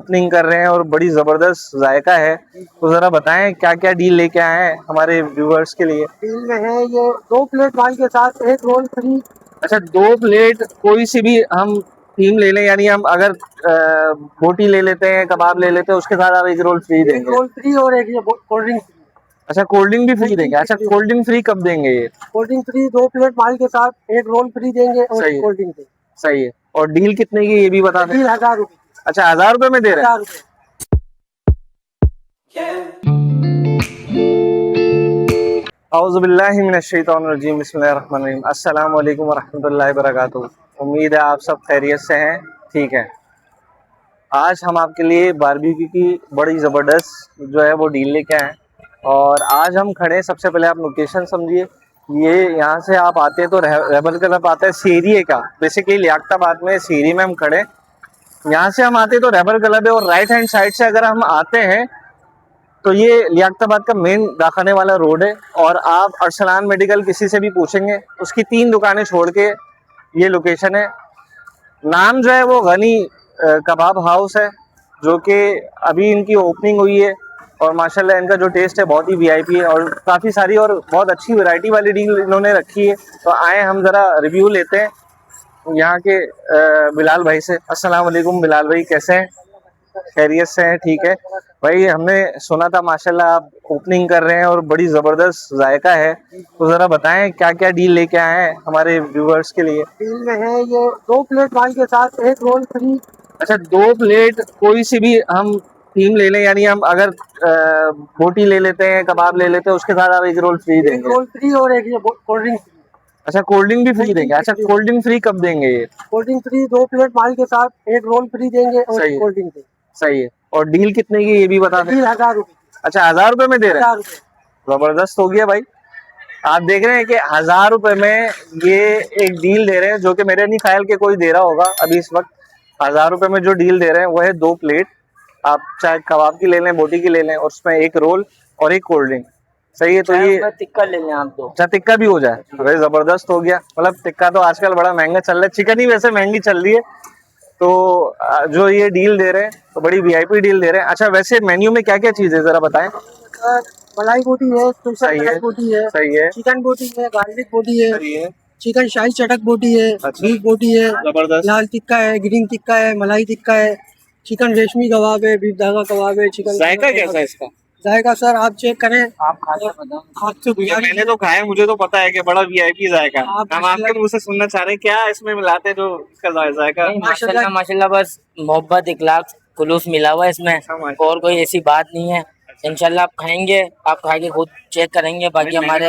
Opening कर रहे हैं और बड़ी जबरदस्त जायका है। तो जरा बताएं क्या क्या डील लेके आए हैं हमारे व्यूअर्स के लिए। डील में है ये 2 प्लेट नान के साथ 1 रोल फ्री। अच्छा, 2 प्लेट कोई सी भी हम थीम ले लें, यानी हम अगर बोटी ले लेते हैं, कबाब ले लेते हैं, उसके साथ आप 1 रोल फ्री एक देंगे। रोल फ्री और एक ये कोल्ड ड्रिंक फ्री। अच्छा, कोल्ड ड्रिंक भी फ्री देंगे। अच्छा, कोल्ड ड्रिंक फ्री कब देंगे ये? कोल्ड ड्रिंक फ्री 2 प्लेट नान के साथ 1 रोल फ्री देंगे और सही है, कोल्ड ड्रिंक फ्री। सही है। और डील कितने की ये भी बता दें। डील 1000 रुपये। अच्छा, 1000 रुपए में दे रहे हैं। 1000 रुपये। औज़ुबिल्लाहि मिनश्शैतानिर्रजीम, बिस्मिल्लाहिर्रहमानिर्रहीम। अस्सलाम वालेकुम वरहमतुल्लाहि वबरकातुहू। उम्मीद है आप सब खैरियत से हैं, ठीक है। आज हम आपके लिए बारबेक्यू की बड़ी ज़बरदस्त जो है वो डील लेके आए हैं। और आज हम खड़े हैं, सबसे पहले आप लोकेशन समझिए। ये यहाँ से आप आते हैं तो रेबल क्लब आता है सीरिये का, बेसिकली लियाकताबाद में सीरी में हम खड़े हैं। यहाँ से हम आते हैं तो रेबल क्लब है, और राइट हैंड साइड से अगर हम आते हैं तो ये लियाकताबाद का मेन दाखने वाला रोड है। और आप अरसलान मेडिकल किसी से भी पूछेंगे, उसकी 3 दुकानें छोड़ के ये लोकेशन है। नाम जो है वो गनी कबाब हाउस है, जो कि अभी इनकी ओपनिंग हुई है। और माशाल्लाह इनका जो टेस्ट है बहुत ही वीआईपी है, और काफ़ी सारी और बहुत अच्छी वैरायटी वाली डील इन्होंने रखी है। तो आए हम ज़रा रिव्यू लेते हैं यहाँ के बिलाल भाई से। अस्सलाम वालेकुम बिलाल भाई, कैसे हैं? खैरियत से हैं, ठीक है भाई। हमने सुना था माशाल्लाह आप ओपनिंग कर रहे हैं और बड़ी ज़बरदस्त जायका है। तो ज़रा बताएं क्या क्या डील लेके आए हैं हमारे व्यूअर्स के लिए। डील में है ये 2 प्लेट नान के साथ 1 रोल फ्री। अच्छा, 2 प्लेट कोई सी भी हम थीम ले लें, यानी हम अगर बोटी ले लेते हैं, कबाब ले लेते हैं, उसके साथ आप 1 रोल फ्री एक देंगे। रोल फ्री और एक ये कोल्ड ड्रिंक फ्री। अच्छा, कोल्ड ड्रिंक भी फ्री देंगे। अच्छा, कोल्ड ड्रिंक फ्री कब देंगे ये? कोल्ड ड्रिंक फ्री 2 प्लेट नान के साथ 1 रोल फ्री देंगे और सही है, कोल्ड ड्रिंक फ्री। सही है। और डील कितने की ये भी बता दें। डील 1000 रुपये। अच्छा, 1000 रुपए में दे रहे हैं। 1000 रुपये। जबरदस्त हो गया भाई। आप देख रहे हैं कि 1000 रुपए में ये एक डील दे रहे हैं, जो कि मेरे नहीं ख्याल के कोई दे रहा होगा अभी इस वक्त। 1000 रुपए में जो डील दे रहे हैं वो है 2 प्लेट। आप चाहे कबाब की ले लें, बोटी की ले लें, और उसमें 1 रोल और 1 कोल्ड ड्रिंक। सही है। तो ये टिक्का ले लें आप 2। अच्छा, टिक्का भी हो जाए। अरे जबरदस्त हो गया। मतलब टिक्का तो आजकल बड़ा महंगा चल रहा है, चिकन ही वैसे महंगी चल रही है। तो जो ये डील दे रहे हैं तो बड़ी वीआईपी डील दे रहे हैं। अच्छा, वैसे मेन्यू में क्या क्या चीज़ है ज़रा बताएं। मलाई बोटी है, सही है, बोटी है, सही है, चिकन बोटी है, गार्लिक बोटी है, सही है। चिकन शाही चटक बोटी है, अच्छा, बीफ बोटी है, जबरदस्त। लाल टिक्का है, ग्रीन टिक्का है, मलाई टिक्का है, चिकन रेशमी कबाब है, बीफ धागा कबाब है, चिकन। जायका कैसा है इसका? जाएगा सर, आप चेक करें। आप खा के बताओ। आपसे मैंने तो खाया, मुझे तो पता है कि बड़ा वीआईपी जायका। आप हम आपके मुंह से सुनना चाह रहे हैं क्या इसमें मिलाते हैं जो इसका जायका। माशाल्लाह माशाल्लाह, बस मोहब्बत इखलाक खुलूस मिला हुआ है इसमें, और कोई ऐसी बात नहीं है। इंशाल्लाह आप खाएंगे, आप खा के खुद चेक करेंगे। बाकी हमारे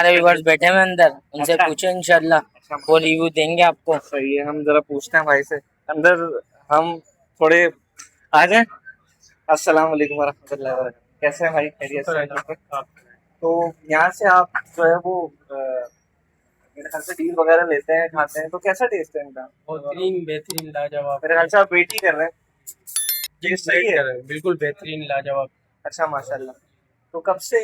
व्यूअर्स बैठे हुए अंदर, उनसे पूछे इंशाल्लाह वो रिव्यू देंगे आपको। सही है, हम जरा पूछते हैं भाई से अंदर। हम थोड़े आ जाए। अस्सलाम वालेकुम वरहमतुल्लाहि वबरकातुहू। कैसे हैं भाई? खैरियत से? तो यहाँ से आप जो है वो मेरे ख्याल से डील वगैरह लेते हैं, खाते हैं, तो कैसा टेस्ट है इनका? बेहतरीन लाजवाब। मेरे ख्याल से आप वेट ही कर रहे हैं। टेस्ट सही है, बिल्कुल बेहतरीन लाजवाब। अच्छा माशाल्लाह। तो कब से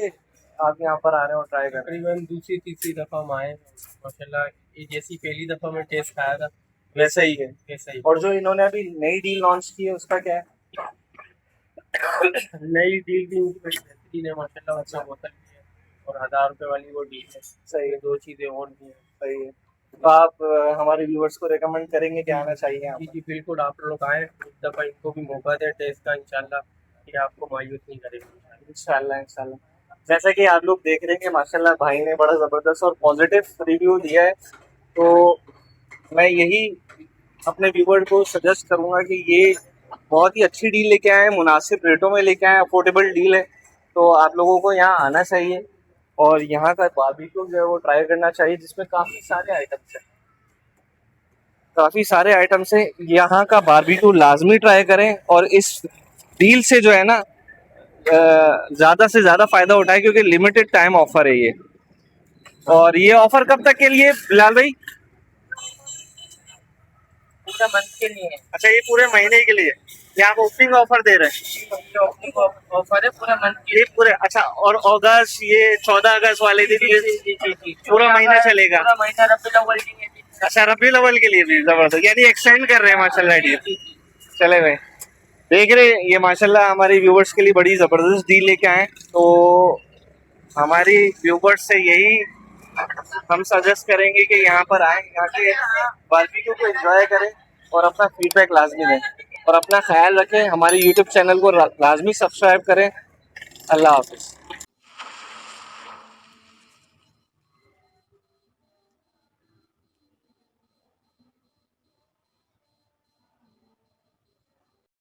आप यहाँ पर आ रहे हैं और ट्राई कर रहे हैं? तकरीबन दूसरी तीसरी दफा हम आए माशाल्लाह। ये जैसी पहली दफा में टेस्ट खाया था वैसा ही है। वैसा ही। और जो इन्होंने अभी नई डील लॉन्च की है उसका क्या है? नई डील भी इनकी बड़ी बेहतरीन है माशाल्लाह। अच्छा बोतल भी है और 1000 रुपये वाली वो डील है। सही है, 2 चीज़ें और भी हैं। सही है। तो आप हमारे व्यूवर्स को रेकमेंड करेंगे कि आना चाहिए यहाँ जी पर? जी बिल्कुल, आप लोग आए एक दफ़ा, इनको भी मौका दें टेस्ट का। इंशाल्लाह ये आपको मायूस नहीं करेगा। इंशाल्लाह इंशाल्लाह। जैसा कि आप लोग देख रहे हैं कि माशाल्लाह भाई ने बड़ा ज़बरदस्त और पॉजिटिव रिव्यू दिया है। तो मैं यही अपने व्यूवर को सजेस्ट करूँगा कि ये बहुत ही अच्छी डील लेके आए हैं, मुनासिब रेटों में लेके आए हैं, अफोर्डेबल डील है। तो आप लोगों को यहाँ आना चाहिए और यहाँ का बारबेक्यू जो है वो ट्राई करना चाहिए, जिसमें काफ़ी सारे आइटम्स हैं। काफ़ी सारे आइटम्स हैं, यहाँ का बारबेक्यू लाजमी ट्राई करें। और इस डील से जो है ना ज़्यादा से ज़्यादा फ़ायदा उठाएं, क्योंकि लिमिटेड टाइम ऑफर है ये। और ये ऑफर कब तक के लिए बिलाल भाई? पूरा मंथ के लिए है। अच्छा, ये पूरे महीने के लिए ये आप ओपनिंग ऑफर दे रहे हैं? ऑफर है पूरा मंथ के ये पूरे। अच्छा, और अगस्त, ये 14 अगस्त वाले दिन ये पूरा महीना चलेगा? पूरा महीना रबीउल अव्वल के लिए भी। अच्छा, रबीउल अव्वल के लिए भी जबरदस्त, यानी एक्सटेंड कर रहे हैं माशाल्लाह डील। चले भाई। देख रहे हैं, ये माशाल्लाह हमारे व्यूवर्स के लिए बड़ी ज़बरदस्त डील लेके आए। तो हमारी व्यूवर्स से यही हम सजेस्ट करेंगे कि यहाँ पर आए, यहाँ के बारबेक्यू को एंजॉय करें और अपना फीडबैक लाजमी दें और अपना ख्याल रखें। हमारे यूट्यूब चैनल को लाजमी सब्सक्राइब करें। अल्लाह हाफिज़।